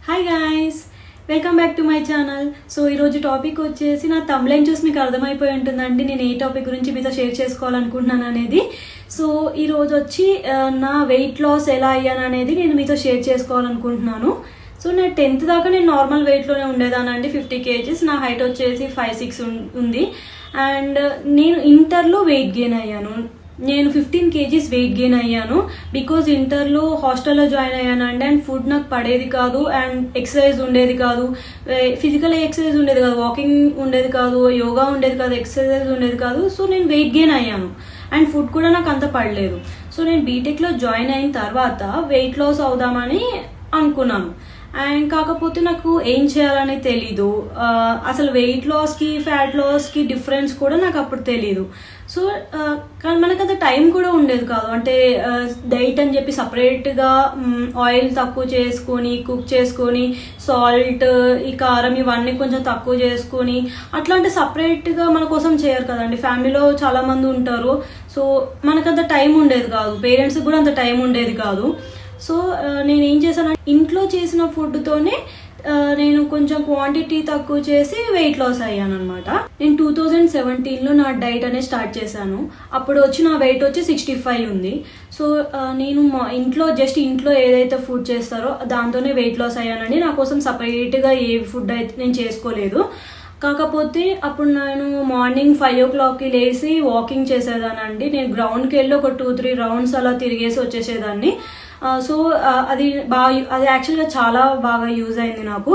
Hi guys, welcome back to my channel. So ఈరోజు topic వచ్చేసి నా తమ్లైన్ చూసి మీకు అర్థమైపోయి ఉంటుందండి నేను ఏ టాపిక్ గురించి మీతో షేర్ చేసుకోవాలనుకుంటున్నాను అనేది. సో ఈరోజు వచ్చి నా వెయిట్ లాస్ ఎలా అయ్యాను అనేది నేను మీతో షేర్ చేసుకోవాలనుకుంటున్నాను. సో నా 10th దాకా నేను నార్మల్ వెయిట్లోనే ఉండేదానండి, 50 kgs. నా హైట్ వచ్చేసి 5'6" ఉంది. అండ్ నేను ఇంటర్లో వెయిట్ గెయిన్ అయ్యాను. నేను 15 kgs వెయిట్ గెయిన్ అయ్యాను బికాజ్ ఇంటర్లో హాస్టల్లో జాయిన్ అయ్యానండి. అండ్ ఫుడ్ నాకు పడేది కాదు, అండ్ ఎక్సర్సైజ్ ఉండేది కాదు, ఫిజికల్ ఎక్సర్సైజ్ ఉండేది కాదు, వాకింగ్ ఉండేది కాదు, యోగా ఉండేది కాదు, ఎక్సర్సైజ్ ఉండేది కాదు. సో నేను వెయిట్ గెయిన్ అయ్యాను అండ్ ఫుడ్ కూడా నాకు అంత పడలేదు. సో నేను బీటెక్లో జాయిన్ అయిన తర్వాత వెయిట్ లాస్ అవుదామని అనుకున్నాను. అండ్ కాకపోతే నాకు ఏం చేయాలని తెలీదు. అసలు వెయిట్ లాస్కి ఫ్యాట్ లాస్కి డిఫరెన్స్ కూడా నాకు అప్పుడు తెలీదు. సో కానీ మనకు అంత టైం కూడా ఉండేది కాదు. అంటే డైట్ అని చెప్పి సపరేట్గా ఆయిల్ తక్కువ చేసుకొని కుక్ చేసుకొని సాల్ట్, ఈ కారం ఇవన్నీ కొంచెం తక్కువ చేసుకొని అట్లా అంటే సపరేట్గా మన కోసం చేయరు కదండి. ఫ్యామిలీలో చాలా మంది ఉంటారు. సో మనకంత టైం ఉండేది కాదు, పేరెంట్స్కి కూడా అంత టైం ఉండేది కాదు. సో నేను ఏం చేశాను, ఇంట్లో చేసిన ఫుడ్తోనే నేను కొంచెం క్వాంటిటీ తక్కువ చేసి వెయిట్ లాస్ అయ్యాను అనమాట. నేను 2017లో నా డైట్ అనేది స్టార్ట్ చేశాను. అప్పుడు వచ్చి నా వెయిట్ వచ్చి 65 ఉంది. సో నేను మా ఇంట్లో ఏదైతే ఫుడ్ చేస్తారో దాంతోనే వెయిట్ లాస్ అయ్యానండి. నా కోసం సపరేట్గా ఏ ఫుడ్ అయితే నేను చేసుకోలేదు. కాకపోతే అప్పుడు నేను మార్నింగ్ 5 o'clockకి లేచి వాకింగ్ చేసేదానండి. నేను గ్రౌండ్కి వెళ్ళి ఒక 2-3 రౌండ్స్ అలా తిరిగేసి వచ్చేసేదాన్ని. సో అది యాక్చువల్గా చాలా బాగా యూజ్ అయింది నాకు.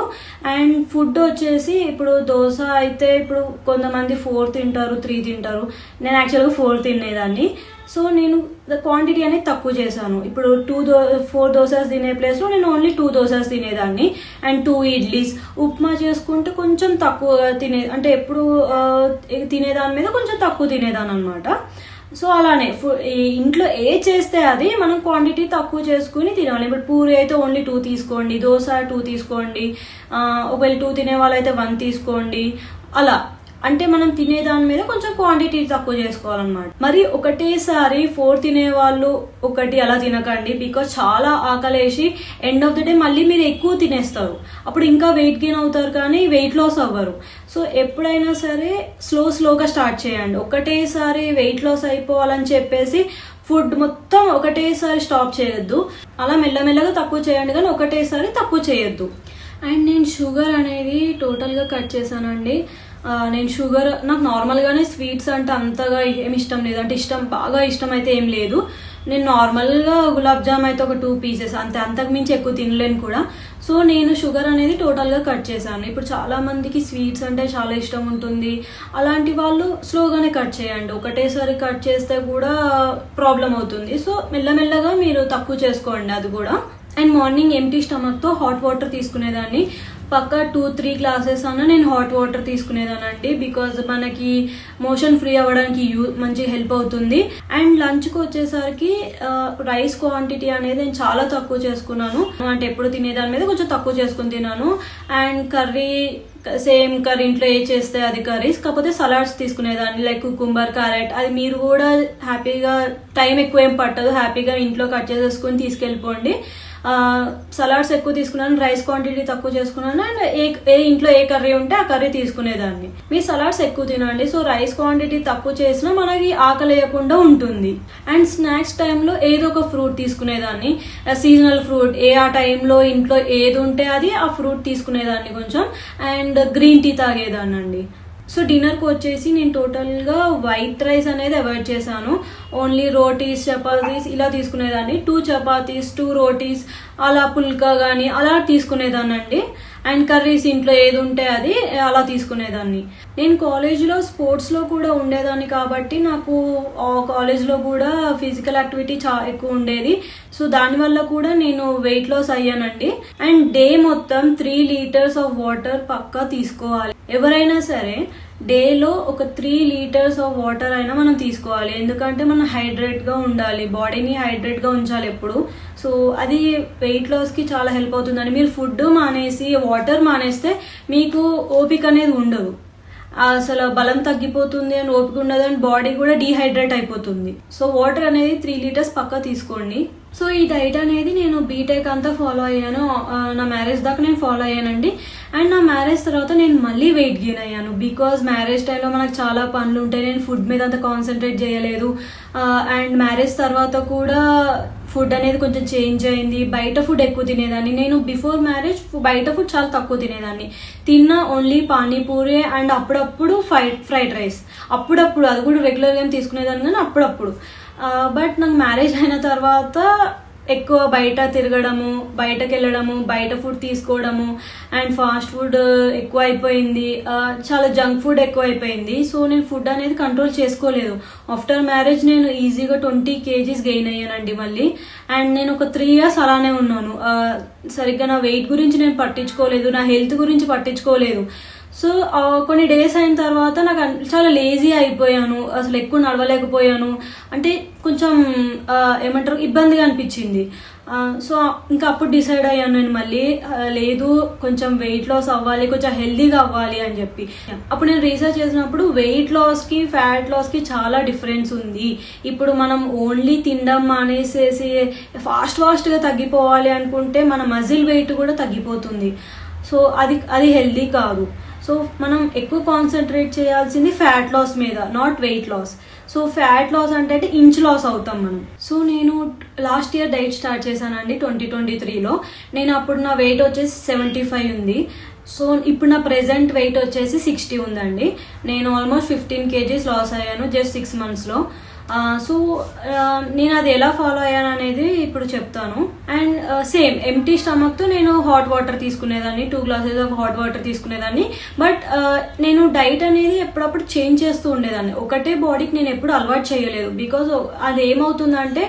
అండ్ ఫుడ్ వచ్చేసి ఇప్పుడు దోశ అయితే ఇప్పుడు కొంతమంది 4 తింటారు, 3 తింటారు. నేను యాక్చువల్గా 4 తినేదాన్ని. సో నేను క్వాంటిటీ అనేది తక్కువ చేశాను. ఇప్పుడు 4 దోసాస్ తినే ప్లేస్లో నేను ఓన్లీ 2 దోసాస్ తినేదాన్ని అండ్ 2 ఇడ్లీస్. ఉప్మా చేసుకుంటే కొంచెం తక్కువ అంటే ఎప్పుడు తినేదాని మీద కొంచెం తక్కువ తినేదాన్ని అనమాట. సో అలానే ఇంట్లో ఏ చేస్తే అది మనం క్వాంటిటీ తక్కువ చేసుకుని తినాలి. ఇప్పుడు పూరి అయితే ఓన్లీ 2 తీసుకోండి, దోశ 2 తీసుకోండి, ఒకవేళ 2 తినే వాళ్ళైతే 1 తీసుకోండి. అలా అంటే మనం తినేదాని మీద కొంచెం క్వాంటిటీ తక్కువ చేసుకోవాలన్నమాట. మరి ఒకటేసారి 4 తినేవాళ్ళు ఒకటి అలా తినకండి. బికాజ్ చాలా ఆకలేసి ఎండ్ ఆఫ్ ద డే మళ్ళీ మీరు ఎక్కువ తినేస్తారు. అప్పుడు ఇంకా వెయిట్ గెయిన్ అవుతారు కానీ వెయిట్ లాస్ అవ్వరు. సో ఎప్పుడైనా సరే స్లోగా స్టార్ట్ చేయండి. ఒకటేసారి వెయిట్ లాస్ అయిపోవాలని చెప్పేసి ఫుడ్ మొత్తం ఒకటేసారి స్టాప్ చేయొద్దు. అలా మెల్లమెల్లగా తక్కువ చేయండి కానీ ఒకటేసారి తక్కువ చేయొద్దు. అండ్ నేను షుగర్ అనేది టోటల్గా కట్ చేశానండి. నేను షుగర్ నాకు నార్మల్గానే స్వీట్స్ అంటే అంతగా ఏమి ఇష్టం లేదు. అంటే బాగా ఇష్టం అయితే ఏం లేదు. నేను నార్మల్గా గులాబ్ జామ్ అయితే ఒక 2 pieces అంతకు మించి ఎక్కువ తినలేను కూడా. సో నేను షుగర్ అనేది టోటల్గా కట్ చేశాను. ఇప్పుడు చాలా మందికి స్వీట్స్ అంటే చాలా ఇష్టం ఉంటుంది. అలాంటి వాళ్ళు స్లోగానే కట్ చేయండి. ఒకటేసారి కట్ చేస్తే కూడా ప్రాబ్లం అవుతుంది. సో మెల్లమెల్లగా మీరు తక్కువ చేసుకోండి అది కూడా. అండ్ మార్నింగ్ ఎంటీ స్టమక్తో హాట్ వాటర్ తీసుకునేదాన్ని. పక్కా 2-3 glasses అన్న నేను హాట్ వాటర్ తీసుకునేదానండి. బికాజ్ మనకి మోషన్ ఫ్రీ అవ్వడానికి మంచి హెల్ప్ అవుతుంది. అండ్ లంచ్కి వచ్చేసరికి రైస్ క్వాంటిటీ అనేది నేను చాలా తక్కువ చేసుకున్నాను. అంటే ఎప్పుడు తినేదాని మీద కొంచెం తక్కువ చేసుకుని తిన్నాను. అండ్ కర్రీ సేమ్ కర్రీ ఇంట్లో ఏ చేస్తే అది కర్రీస్, కాకపోతే సలాడ్స్ తీసుకునేదాన్ని. Like cucumber, carrot. అది మీరు కూడా హ్యాపీగా టైం ఎక్కువ ఏం పట్టదు, హ్యాపీగా ఇంట్లో కట్ చేసేసుకుని తీసుకెళ్ళిపోండి. సలాడ్స్ ఎక్కువ తీసుకున్నాను, రైస్ క్వాంటిటీ తక్కువ చేసుకున్నాను. అండ్ ఇంట్లో ఏ కర్రీ ఉంటే ఆ కర్రీ తీసుకునేదాన్ని. మీ సలాడ్స్ ఎక్కువ తినండి. సో రైస్ క్వాంటిటీ తక్కువ చేసినా మనకి ఆకలి వేయకుండా ఉంటుంది. అండ్ స్నాక్స్ టైంలో ఏదో ఒక ఫ్రూట్ తీసుకునేదాన్ని. సీజనల్ ఫ్రూట్ ఆ టైంలో ఇంట్లో ఏది ఉంటే అది ఆ ఫ్రూట్ తీసుకునేదాన్ని కొంచెం. అండ్ గ్రీన్ టీ తాగేదాన్ని అండి. సో డిన్నర్కి వచ్చేసి నేను టోటల్గా వైట్ రైస్ అనేది అవాయిడ్ చేశాను. ఓన్లీ రోటీస్, చపాతీస్ ఇలా తీసుకునేదాన్ని. 2 చపాతీస్ 2 రోటీస్ అలా పుల్కా కానీ అలా తీసుకునేదాన్ని అండి. అండ్ కర్రీస్ ఇంట్లో ఏది ఉంటే అది అలా తీసుకునేదాన్ని. నేను కాలేజ్లో స్పోర్ట్స్లో కూడా ఉండేదాన్ని కాబట్టి నాకు కాలేజ్లో కూడా ఫిజికల్ యాక్టివిటీ చాలా ఎక్కువ ఉండేది. సో దానివల్ల కూడా నేను వెయిట్ లాస్ అయ్యానండి. అండ్ డే మొత్తం 3 liters ఆఫ్ వాటర్ పక్కా తీసుకోవాలి. ఎవరైనా సరే డేలో ఒక 3 liters ఆఫ్ వాటర్ అయినా మనం తీసుకోవాలి. ఎందుకంటే మనం హైడ్రేట్గా ఉండాలి, బాడీని హైడ్రేట్గా ఉంచాలి ఎప్పుడు. సో అది వెయిట్ లాస్కి చాలా హెల్ప్ అవుతుందండి. మీరు ఫుడ్ మానేసి వాటర్ మానేస్తే మీకు ఓపిక అనేది ఉండదు. అసలు బలం తగ్గిపోతుంది అని ఓపిక ఉండదు. అండ్ బాడీ కూడా డీహైడ్రేట్ అయిపోతుంది. సో వాటర్ అనేది 3 liters పక్కా తీసుకోండి. సో ఈ డైట్ అనేది నేను బీటెక్ అంతా ఫాలో అయ్యాను, నా మ్యారేజ్ దాకా నేను ఫాలో అయ్యానండి. అండ్ నా మ్యారేజ్ తర్వాత నేను మళ్ళీ వెయిట్ గెయిన్ అయ్యాను. బికాజ్ మ్యారేజ్ టైంలో మనకు చాలా పనులు ఉంటాయి, నేను ఫుడ్ మీద అంత కాన్సన్ట్రేట్ చేయలేదు. అండ్ మ్యారేజ్ తర్వాత కూడా ఫుడ్ అనేది కొంచెం చేంజ్ అయింది. బయట ఫుడ్ ఎక్కువ తినేదాన్ని. నేను బిఫోర్ మ్యారేజ్ బయట ఫుడ్ చాలా తక్కువ తినేదాన్ని. ఓన్లీ పానీపూరి అండ్ అప్పుడప్పుడు ఫ్రైడ్ రైస్, అప్పుడప్పుడు అది కూడా రెగ్యులర్గా తీసుకునేదాన్ని కానీ అప్పుడప్పుడు. బట్ నాకు మ్యారేజ్ అయిన తర్వాత ఎక్కువ బయట తిరగడము, బయటకు వెళ్ళడము, బయట ఫుడ్ తీసుకోవడము అండ్ ఫాస్ట్ ఫుడ్ ఎక్కువ అయిపోయింది, చాలా జంక్ ఫుడ్ ఎక్కువ అయిపోయింది. సో నేను ఫుడ్ అనేది కంట్రోల్ చేసుకోలేదు. ఆఫ్టర్ మ్యారేజ్ నేను ఈజీగా 20 kgs గెయిన్ అయ్యానండి మళ్ళీ. అండ్ నేను ఒక 3 years అలానే ఉన్నాను. సరిగ్గా నా వెయిట్ గురించి నేను పట్టించుకోలేదు, నా హెల్త్ గురించి పట్టించుకోలేదు. సో కొన్ని డేస్ అయిన తర్వాత నాకు చాలా లేజీ అయిపోయాను, అసలు ఎక్కువ నడవలేకపోయాను. అంటే కొంచెం ఏమంటారు, ఇబ్బందిగా అనిపించింది. సో ఇంకా అప్పుడు డిసైడ్ అయ్యాను నేను మళ్ళీ, లేదు కొంచెం వెయిట్ లాస్ అవ్వాలి, కొంచెం హెల్దీగా అవ్వాలి అని చెప్పి. అప్పుడు నేను రీసెర్చ్ చేసినప్పుడు వెయిట్ లాస్కి ఫ్యాట్ లాస్కి చాలా డిఫరెన్స్ ఉంది. ఇప్పుడు మనం ఓన్లీ తినడం మానేసేసి ఫాస్ట్గా తగ్గిపోవాలి అనుకుంటే మన మజిల్ వెయిట్ కూడా తగ్గిపోతుంది. సో అది హెల్దీ కాదు. సో మనం ఎక్కువ కాన్సన్ట్రేట్ చేయాల్సింది ఫ్యాట్ లాస్ మీద, not weight loss. So fat loss అంటే ఇంచ్ లాస్ అవుతాం మనం. సో నేను లాస్ట్ ఇయర్ డైట్ స్టార్ట్ చేశానండి 2023లో. నేను అప్పుడు నా వెయిట్ వచ్చేసి 75 ఉంది. సో ఇప్పుడు నా ప్రెజెంట్ వెయిట్ వచ్చేసి 60 ఉందండి. నేను ఆల్మోస్ట్ 15 kgs లాస్ అయ్యాను జస్ట్ 6 monthsలో. సో నేను అది ఎలా ఫాలో అయ్యాను అనేది ఇప్పుడు చెప్తాను. అండ్ సేమ్ ఎంటీ స్టమక్తో నేను హాట్ వాటర్ తీసుకునేదాన్ని, 2 glasses ఆఫ్ హాట్ వాటర్ తీసుకునేదాన్ని. బట్ నేను డైట్ అనేది ఎప్పుడప్పుడు చేంజ్ చేస్తూ ఉండేదాన్ని, ఒకటే బాడీకి నేను ఎప్పుడు అలవాటు చేయలేదు. బికాజ్ అది ఏమవుతుందంటే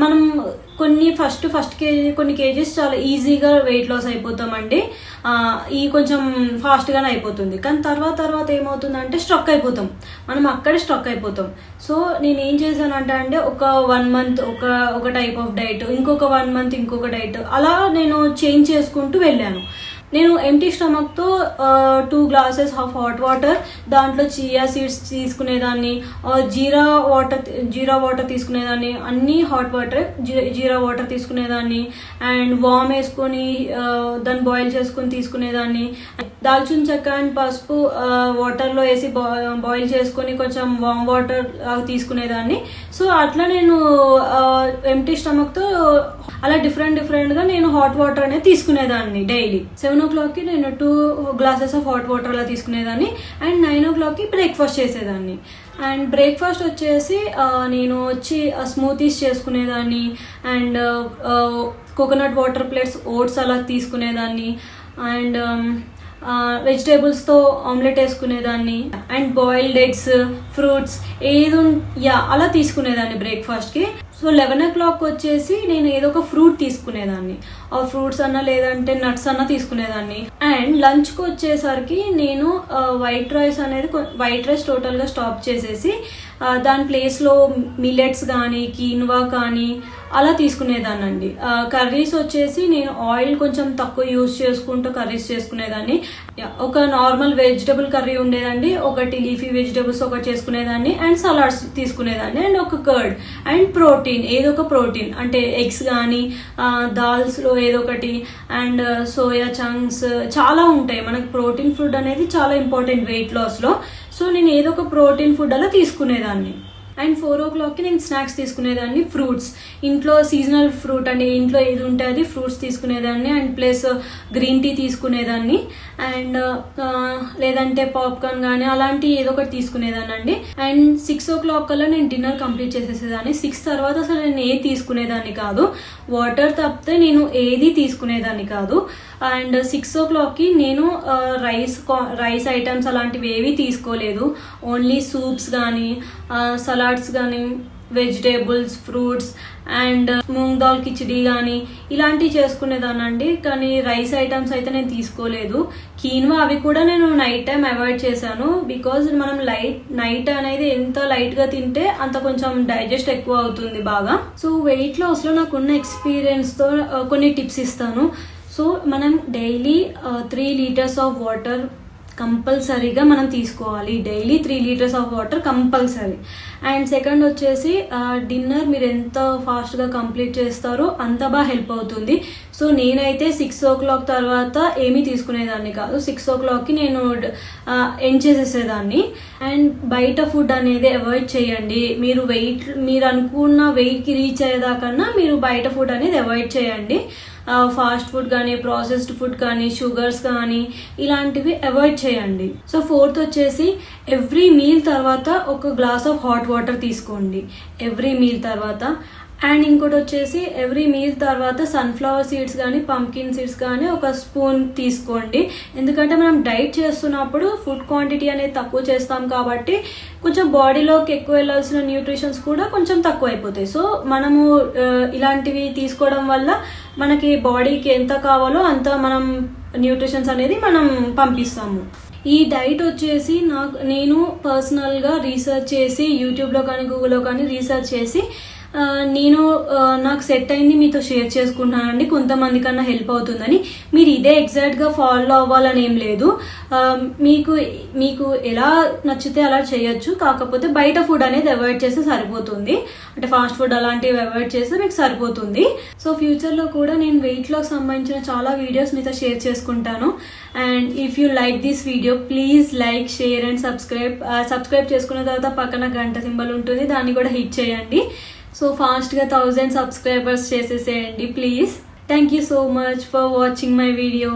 మనం కొన్ని కేజీస్ చాలా ఈజీగా వెయిట్ లాస్ అయిపోతామండి, ఈ కొంచెం ఫాస్ట్గానే అయిపోతుంది. కానీ తర్వాత ఏమవుతుందంటే స్ట్రక్ అయిపోతాం, మనం అక్కడే స్ట్రక్ అయిపోతాం. సో నేను ఏం చేశానంటే ఒక 1 month ఒక టైప్ ఆఫ్ డైట్, ఇంకొక 1 month ఇంకొక డైట్, అలా నేను చేంజ్ చేసుకుంటూ వెళ్ళాను. నేను ఎంటీ స్టమక్తో 2 glasses ఆఫ్ హాట్ వాటర్, దాంట్లో చియా సీడ్స్ తీసుకునేదాన్ని, జీరా వాటర్ తీసుకునేదాన్ని, అన్ని హాట్ వాటర్, జీరా వాటర్ తీసుకునేదాన్ని. అండ్ వామ్ వేసుకొని దాన్ని బాయిల్ చేసుకొని తీసుకునేదాన్ని. దాల్చిన చెక్క అండ్ పసుపు వాటర్లో వేసి బాయిల్ చేసుకొని కొంచెం వామ్ వాటర్ తీసుకునేదాన్ని. సో అట్లా నేను ఎంటీ స్టమక్తో అలా డిఫరెంట్గా నేను హాట్ వాటర్ అనేది తీసుకునేదాన్ని డైలీ. 7 o'clockకి నేను 2 glasses ఆఫ్ హాట్ వాటర్ అలా తీసుకునేదాన్ని. అండ్ 9 o'clockకి బ్రేక్ఫాస్ట్ చేసేదాన్ని. అండ్ బ్రేక్ఫాస్ట్ వచ్చేసి నేను స్మూతీస్ చేసుకునేదాన్ని. And coconut water plates, oats అలా తీసుకునేదాన్ని. అండ్ వెజిటేబుల్స్తో ఆమ్లెట్ వేసుకునేదాన్ని. అండ్ బాయిల్డ్ ఎగ్స్, ఫ్రూట్స్ అలా తీసుకునేదాన్ని బ్రేక్ఫాస్ట్కి. సో 11 o'clock వచ్చేసి నేను ఏదో ఒక ఫ్రూట్ తీసుకునేదాన్ని, ఆ ఫ్రూట్స్ అన్నా లేదంటే నట్స్ అన్నా తీసుకునేదాన్ని. అండ్ లంచ్కి వచ్చేసరికి నేను వైట్ రైస్ టోటల్గా స్టాప్ చేసేసి దాని ప్లేస్లో మిల్లెట్స్ కానీ కీన్వా కానీ అలా తీసుకునేదాన్ని అండి. కర్రీస్ వచ్చేసి నేను ఆయిల్ కొంచెం తక్కువ యూజ్ చేసుకుంటూ కర్రీస్ చేసుకునేదాన్ని. ఒక నార్మల్ వెజిటబుల్ కర్రీ ఉండేదండి, ఒకటి లీఫీ వెజిటబుల్స్ ఒకటి చేసుకునేదాన్ని. అండ్ సలాడ్స్ తీసుకునేదాన్ని. అండ్ ఒక కర్డ్ అండ్ ప్రోటీన్, ఏదో ఒక ప్రోటీన్ అంటే ఎగ్స్ కానీ దాల్స్లో ఏదో ఒకటి. అండ్ సోయా చంక్స్ చాలా ఉంటాయి, మనకు ప్రోటీన్ ఫుడ్ అనేది చాలా ఇంపార్టెంట్ వెయిట్ లాస్లో. సో నేను ఏదో ఒక ప్రోటీన్ ఫుడ్ అలా తీసుకునేదాన్ని. అండ్ 4 o'clockకి నేను స్నాక్స్ తీసుకునేదాన్ని, ఫ్రూట్స్, ఇంట్లో సీజనల్ ఫ్రూట్ అండి, ఇంట్లో ఏది ఉంటే అది ఫ్రూట్స్ తీసుకునేదాన్ని. అండ్ ప్లస్ గ్రీన్ టీ తీసుకునేదాన్ని. అండ్ లేదంటే పాప్కార్న్ కానీ అలాంటి ఏదో ఒకటి తీసుకునేదాన్ని అండి. అండ్ 6 o'clock కల్లా నేను డిన్నర్ కంప్లీట్ చేసేసేదాన్ని. 6 తర్వాత అసలు నేను ఏది తీసుకునేదాన్ని కాదు, వాటర్ తప్పితే నేను ఏది తీసుకునేదాన్ని కాదు. అండ్ 6 o'clockకి నేను రైస్ ఐటమ్స్ అలాంటివి ఏవి తీసుకోలేదు, ఓన్లీ సూప్స్ కానీ సలాడ్స్ కానీ vegetables, fruits and moong dal khichdi కానీ ఇలాంటివి చేసుకునేదానండి. కానీ రైస్ ఐటమ్స్ అయితే నేను తీసుకోలేదు. కీన్వా అవి కూడా నేను నైట్ టైం అవాయిడ్ చేశాను. బికాజ్ మనం నైట్ అనేది ఎంత లైట్గా తింటే అంత కొంచెం డైజెస్ట్ ఎక్కువ అవుతుంది బాగా. సో వెయిట్ లాస్లో నాకున్న ఎక్స్పీరియన్స్తో కొన్ని టిప్స్ ఇస్తాను. సో మనం డైలీ 3 liters ఆఫ్ వాటర్ కంపల్సరీగా మనం తీసుకోవాలి. Daily 3 litres of water compulsory. And second వచ్చేసి డిన్నర్ మీరు ఎంత ఫాస్ట్గా కంప్లీట్ చేస్తారో అంత బాగా హెల్ప్ అవుతుంది. సో నేనైతే 6 o'clock తర్వాత ఏమీ తీసుకునేదాన్ని కాదు. 6 o'clockకి నేను ఎండ్ చేసేసేదాన్ని. అండ్ బయట ఫుడ్ అనేది అవాయిడ్ చేయండి. మీరు అనుకున్న వెయిట్కి రీచ్ అయ్యేదాకన్నా మీరు బయట ఫుడ్ అనేది అవాయిడ్ చేయండి. ఫాస్ట్ ఫుడ్ కానీ, ప్రాసెస్డ్ ఫుడ్ కానీ, షుగర్స్ కానీ ఇలాంటివి అవాయిడ్ చేయండి. సో ఫోర్త్ వచ్చేసి ఎవ్రీ మీల్ తర్వాత ఒక గ్లాస్ ఆఫ్ హాట్ వాటర్ తీసుకోండి ఎవ్రీ మీల్ తర్వాత. అండ్ ఇంకోటి వచ్చేసి ఎవ్రీ మీల్ తర్వాత సన్ఫ్లవర్ సీడ్స్ కానీ, పంకిన్ సీడ్స్ కానీ ఒక స్పూన్ తీసుకోండి. ఎందుకంటే మనం డైట్ చేస్తున్నప్పుడు ఫుడ్ క్వాంటిటీ అనేది తక్కువ చేస్తాం కాబట్టి కొంచెం బాడీలోకి ఎక్కువ వెళ్ళాల్సిన న్యూట్రిషన్స్ కూడా కొంచెం తక్కువ అయిపోతాయి. సో మనము ఇలాంటివి తీసుకోవడం వల్ల మనకి బాడీకి ఎంత కావాలో అంత మనం న్యూట్రిషన్స్ అనేది మనం పంపిస్తాము. ఈ డైట్ వచ్చేసి నేను పర్సనల్గా రీసెర్చ్ చేసి యూట్యూబ్లో కానీ, గూగుల్లో కానీ రీసెర్చ్ చేసి నాకు సెట్ అయింది మీతో షేర్ చేసుకుంటున్నానండి. కొంతమంది కన్నా హెల్ప్ అవుతుందని. మీరు ఇదే ఎగ్జాక్ట్గా ఫాలో అవ్వాలని ఏం లేదు. మీకు ఎలా నచ్చితే అలా చేయొచ్చు. కాకపోతే బయట ఫుడ్ అనేది అవాయిడ్ చేస్తే సరిపోతుంది. అంటే ఫాస్ట్ ఫుడ్ అలాంటివి అవాయిడ్ చేస్తే మీకు సరిపోతుంది. సో ఫ్యూచర్లో కూడా నేను వెయిట్ లాస్ సంబంధించిన చాలా వీడియోస్ మీతో షేర్ చేసుకుంటాను. And if you like this video please like, share and subscribe చేసుకున్న తర్వాత పక్కన గంట సింబల్ ఉంటుంది, దాన్ని కూడా హిట్ చేయండి. సో ఫాస్ట్గా 1000 సబ్స్క్రైబర్స్ చేసేసేయండి please. Thank you so much for watching my video.